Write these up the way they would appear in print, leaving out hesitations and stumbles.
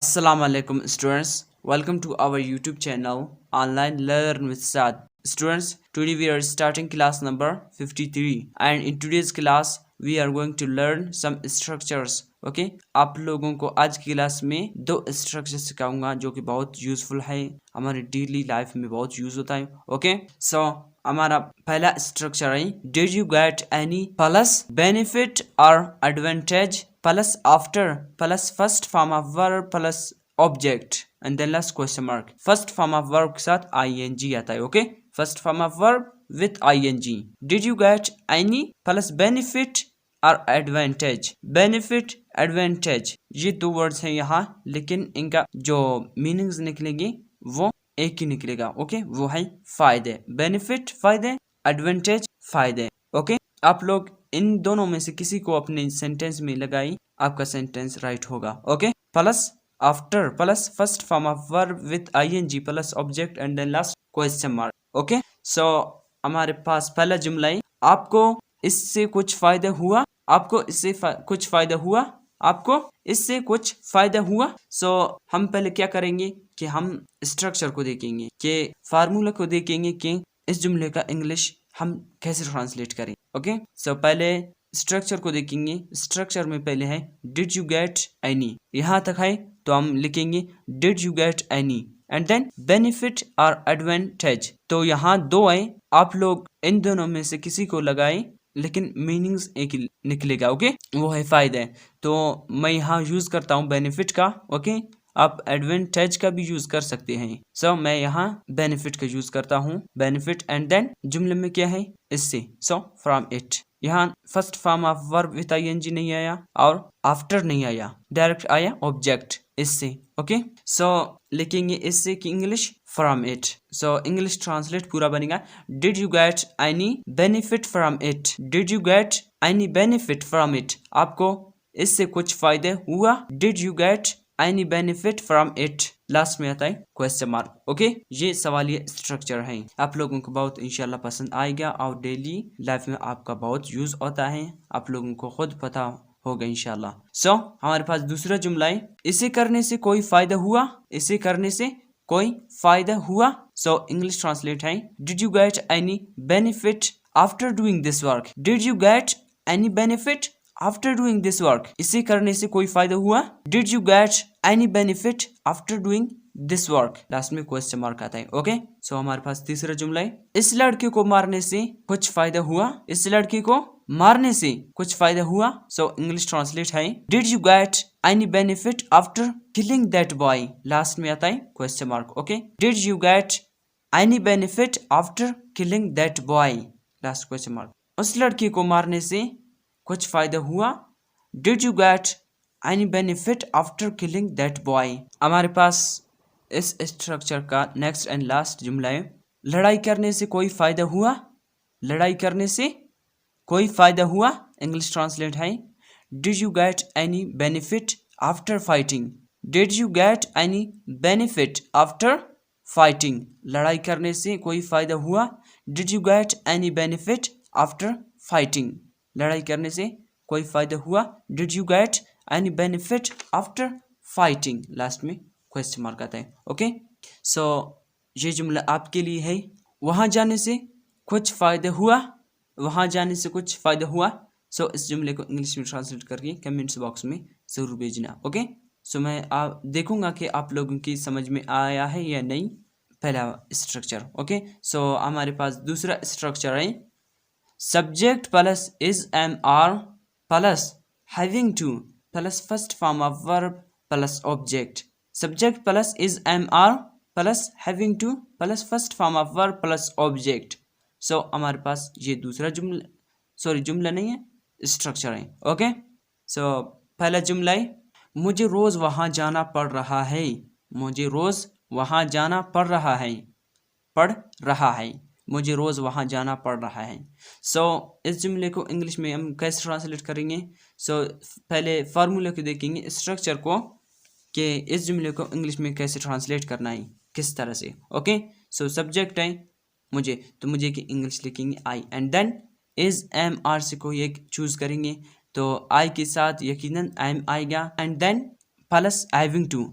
Assalamu alaikum students. Welcome to our YouTube channel Online Learn with Saad. Students, today we are starting class number 53 and in today's class we are going to learn some structures. Okay? आप लोगों को आज की class में दो structure सिखाऊंगा जो कि बहुत यूजफुल है, हमारे डेली लाइफ में बहुत यूज होता है. ओके, सो हमारा पहला स्ट्रक्चर है did you get any plus benefit और advantage plus after plus first form of verb plus object and then last question mark. First form of verb के साथ आईएनजी आता है. Okay, first form of verb with ING. Did you get any plus benefit और advantage. Benefit advantage ये दो words हैं यहाँ, लेकिन इनका जो मीनिंग्स निकलेंगे वो एक ही निकलेगा. ओके, वो है फायदे. बेनिफिट फायदे, एडवांटेज फायदे. ओके, आप लोग इन दोनों में से किसी को अपने सेंटेंस में लगाई, आपका सेंटेंस राइट होगा. Okay, plus after plus first form of verb with ING plus object and then last question mark. Okay, so हमारे पास पहला जुमला है आपको इससे कुछ फायदा हुआ. आपको इससे कुछ फायदा हुआ. आपको इससे कुछ फायदा हुआ. सो हम पहले क्या करेंगे कि हम स्ट्रक्चर को देखेंगे, कि फार्मूला को देखेंगे कि इस जुमले का इंग्लिश हम कैसे ट्रांसलेट करें. ओके, सो पहले स्ट्रक्चर को देखेंगे. स्ट्रक्चर में पहले है डिड यू गेट एनी. यहाँ तक है तो हम लिखेंगे did you get any and then benefit और एडवांटेज. तो यहाँ दो है, आप लोग इन दोनों में से किसी को लगाए, लेकिन मीनिंग्स एक ही निकलेगा. ओके, वो है फायदा. तो मैं यहाँ यूज करता हूँ बेनिफिट का. ओके, आप एडवांटेज का भी यूज कर सकते हैं. सो मैं यहाँ बेनिफिट का यूज करता हूँ. बेनिफिट एंड देन जुमले में क्या है इससे. So from it. यहाँ first form of verb with ING नहीं आया और आफ्टर नहीं आया, डायरेक्ट आया ऑब्जेक्ट इससे. ओके, सो लिखेंगे इससे कि English from it. So English translate पूरा बनेगा did you get any benefit from it. Did you get any benefit from it. आपको इससे कुछ फायदे हुआ. Did you get any benefit from it. Last में आता है क्वेश्चन मार्क. ओके, ये सवालिया स्ट्रक्चर है. आप लोगों को बहुत इंशाल्लाह पसंद आएगा और डेली लाइफ में आपका बहुत यूज होता है. आप लोगों को खुद पता होगा इंशाल्लाह. सो हमारे पास दूसरा जुमला है इसे करने से कोई फायदा हुआ. इसे करने से कोई फायदा हुआ. सो इंग्लिश ट्रांसलेट है did you get any benefit after doing this work. Did you get any benefit after doing this work. इसे करने से कोई फायदा हुआ. Did you get any benefit after doing this work. Last में क्वेश्चन मार्क आता है. ओके, सो हमारे पास तीसरा जुमला है इस लड़के को मारने से कुछ फायदा हुआ. इस लड़के को मारने से कुछ फायदा हुआ. सो इंग्लिश ट्रांसलेट है did you get any benefit after killing that boy. Last में आता है question mark. Okay, did you get any benefit after killing that boy. Last question mark. उस लड़के को मारने से कुछ फायदा हुआ. Did you get any benefit after killing that boy. हमारे पास इस स्ट्रक्चर का नेक्स्ट एंड लास्ट जुमला है लड़ाई करने से कोई फायदा हुआ. लड़ाई करने से कोई फायदा हुआ. इंग्लिश ट्रांसलेट है did you get any benefit after fighting. Did you get any benefit after fighting. लड़ाई करने से कोई फायदा हुआ. Did you get any benefit after fighting. लड़ाई करने से कोई फायदा हुआ. Did you get any benefit after fighting. Last में क्वेश्चन मार्क आता है. ओके, सो ये जुमला आपके लिए है. वहां जाने से कुछ फायदा हुआ. वहां जाने से कुछ फायदा हुआ. सो इस जुमले को इंग्लिश में ट्रांसलेट करके कमेंट्स बॉक्स में जरूर भेजना. ओके, सो मैं देखूंगा कि आप लोगों की समझ में आया है या नहीं पहला स्ट्रक्चर. ओके, सो हमारे पास दूसरा स्ट्रक्चर है subject plus is am are plus having to plus first form of verb plus object. Subject plus is am are plus having to plus first form of verb plus object. So हमारे पास ये दूसरा जुमला नहीं है, structure है. Okay, सो पहला जुमला है मुझे रोज वहां जाना पड़ रहा है. मुझे रोज वहां जाना पड़ रहा है. पढ़ रहा है. मुझे रोज वहां जाना पड़ रहा है. सो इस जुमले को इंग्लिश में हम कैसे ट्रांसलेट करेंगे. सो पहले फार्मूले को देखेंगे, स्ट्रक्चर को, कि इस जुमले को इंग्लिश में कैसे ट्रांसलेट करना है, किस तरह से. ओके, सो सब्जेक्ट है मुझे, तो मुझे की इंग्लिश लिखेंगे I and then is am are से कोई एक चूज करेंगे. तो आई के साथ यकीनन एम आएगा and then plus having to.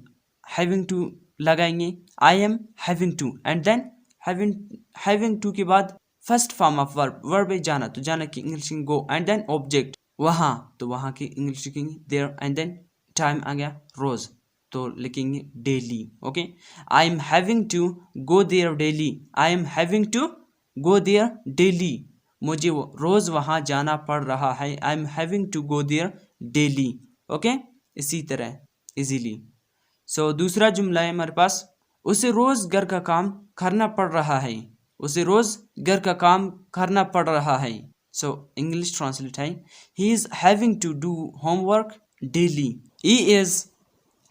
Having to लगाएंगे, I am having to, and then having to के बाद फर्स्ट फॉर्म ऑफ वर्ब है जाना, तो जाना की इंग्लिश लिखेंगे गो, एंड देन ऑब्जेक्ट वहाँ, तो वहाँ की इंग्लिश लिखेंगे देयर, एंड देन टाइम आ गया रोज, तो लिखेंगे daily. Okay, I am having to go there daily, I am having to go there daily, मुझे रोज वहाँ जाना पड़ रहा है, I am having to go there daily. Okay, इसी तरह इजीली। सो दूसरा जुमला है हमारे पास, उसे रोज घर का काम करना पड़ रहा है, उसे रोज घर का काम करना पड़ रहा है। सो इंग्लिश ट्रांसलेट है, he is having to do homework daily, he is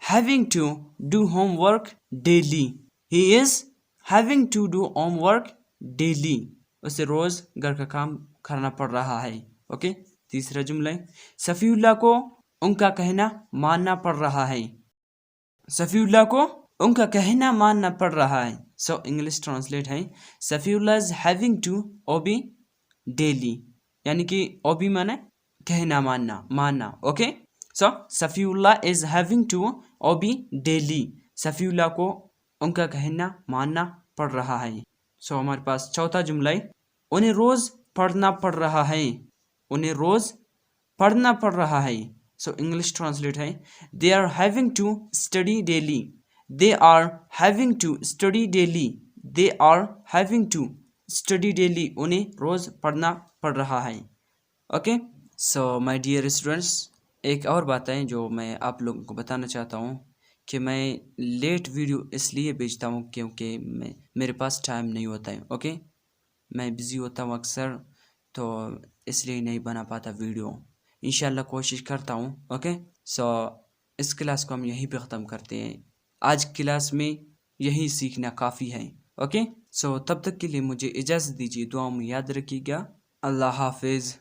having to do homework daily, he is having to do homework daily, उसे रोज घर का काम करना पड़ रहा है। ओके, तीसरा जुमला है, सफीउल्लाह को उनका कहना मानना पड़ रहा है, सफीउल्लाह को उनका कहना मानना पड़ रहा है। सो इंग्लिश ट्रांसलेट है, Safiullah is having to obey daily, यानी कि ओबी माने कहना मानना। Okay, so Safiullah is having to obey daily, Safiullah को उनका कहना मानना पड़ रहा है। सो हमारे पास चौथा जुमला है, उन्हें रोज पढ़ना पड़ रहा है, उन्हें रोज पढ़ना पड़ रहा है। सो इंग्लिश ट्रांसलेट है, they are having to study daily, they are having to study daily, they are having to study daily, उन्हें रोज पढ़ना पड़ रहा है। Okay, so my dear students, एक और बात है जो मैं आप लोगों को बताना चाहता हूँ कि मैं लेट वीडियो इसलिए भेजता हूँ क्योंकि मेरे पास टाइम नहीं होता है। ओके, मैं बिज़ी होता हूँ अक्सर, तो इसलिए नहीं बना पाता वीडियो। इंशाल्लाह कोशिश करता हूँ। ओके, सो इस क्लास को हम यहीं पे ख़त्म करते हैं। आज क्लास में यही सीखना काफ़ी है। ओके, सो तब तक के लिए मुझे इजाज़त दीजिए, दुआ में याद रखिएगा। अल्लाह हाफिज़।